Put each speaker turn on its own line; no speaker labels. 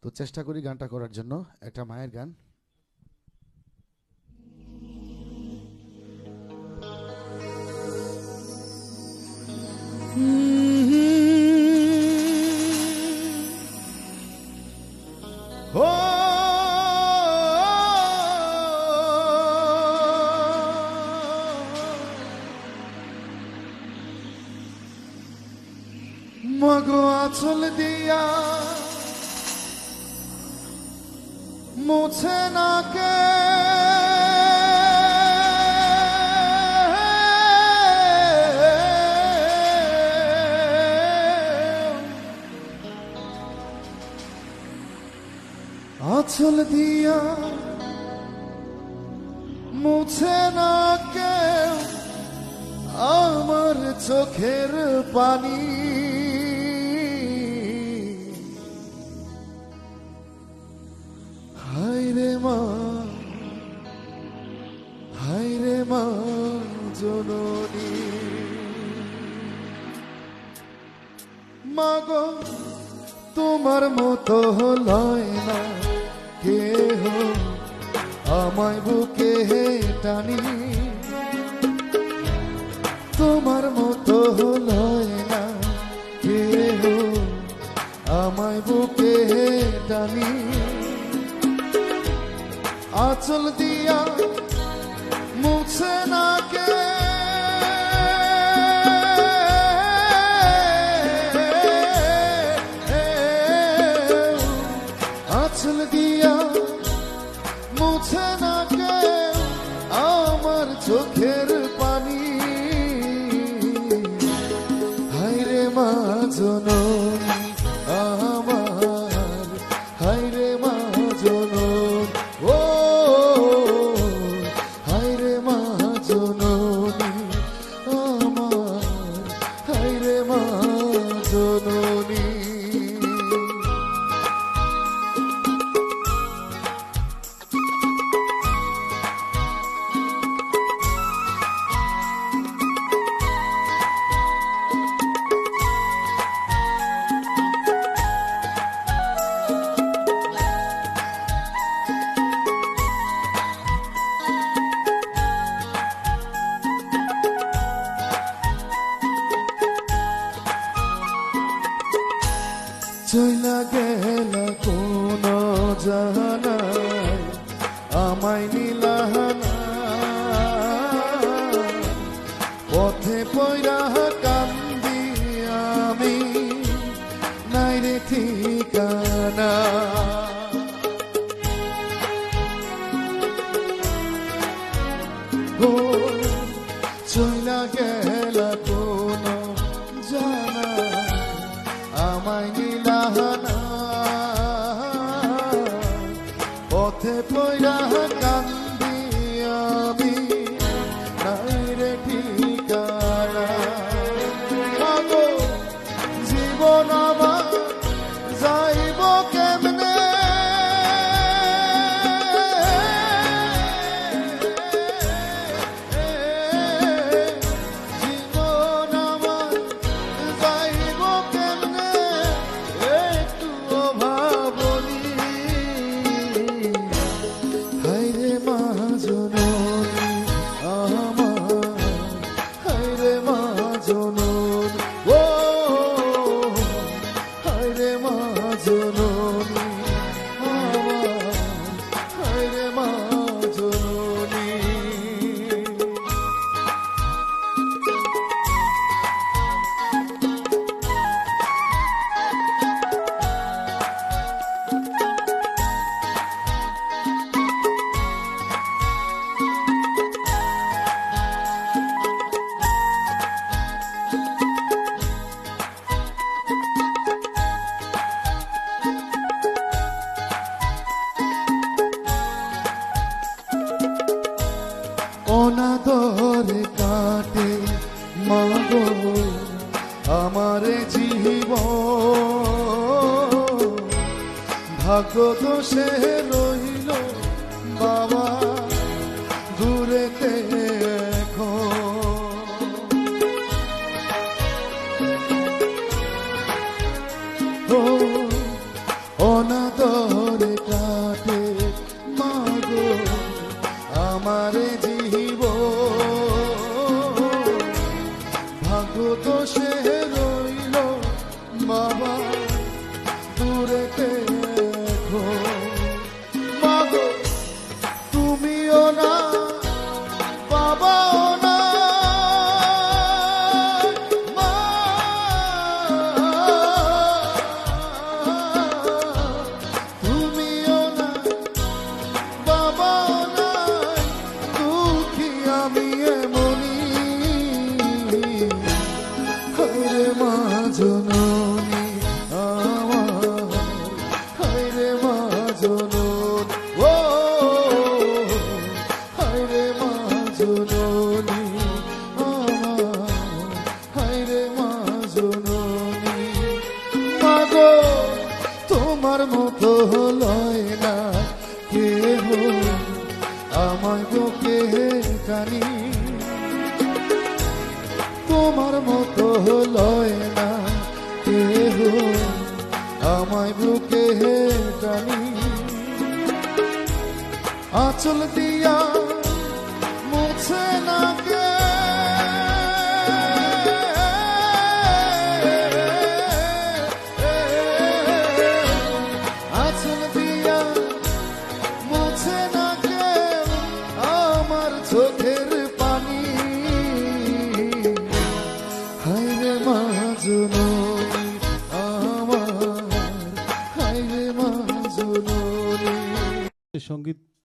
তো চেষ্টা করি গানটা করার জন্য, একটা মায়ের গান। মগো আঁচল দিয়া মুছে না কে, আঁচল দিয়া মুছে না কে আমার চোখের পানি। হায়রে মা, হায়রে মা জননী, মাগো তোমার মতো লয় না কেহ আমায় বুকে টানি, তোমার মতো লয় না কেহ আমায় বুকে টানি। আঁচল দিয়া মুছে না কে, আঁচল দিয়া মুছে না কে আমার চোখের পানি। হায়রে মা জননী আমার, হায়রে মা জননী, ও হায়রে মা জননী আমার, হায়রে মা জননী। চইলা গেল কোন জাহানায় আমায় নিলাহানা, পথে পয়রা কান্দি আমি নাই রে ঠিকানা। ও চইলা গেল কোন জাহানায় আমায় নিলাহানা, পথে পয়রা কান্দি আমি নাই রে ঠিকানা। মাগো জীবন আমার যাইব কেমনে, জীবন আমার যাইব কেমনে একটু ভাবনি। হায়রে মা জননী আমার, হায়রে মা জননী, ও হায়রে মা জননী আমার, হায়রে মা জননী। অনাদরে কাটে মাগো আমার জীবন, ভাগ্য দোষে রইল বাবা দূরেতে এখন। ও অনাদরে দূরেতে এখন মাগো তুমিও না বাবাও না মা তুমিও না বাবাও নাই দুঃখী আমি এমনি হায়রে মা জননী আমার হায়রে মা জননী ও হায়রে মা জননী আমার হায়রে মা জননী মাগো তোমার মতো লয় না কেহ আমায় বুকে টানি তোমার মতো লয় না কেহ আমায় বুকে টানি আঁচল দিয়া মুছে না কে আঁচল দিয়া মুছে না কে আমার চোখের পানি হায়রে মা জননী আমার হায়রে মা জননী
সঙ্গীত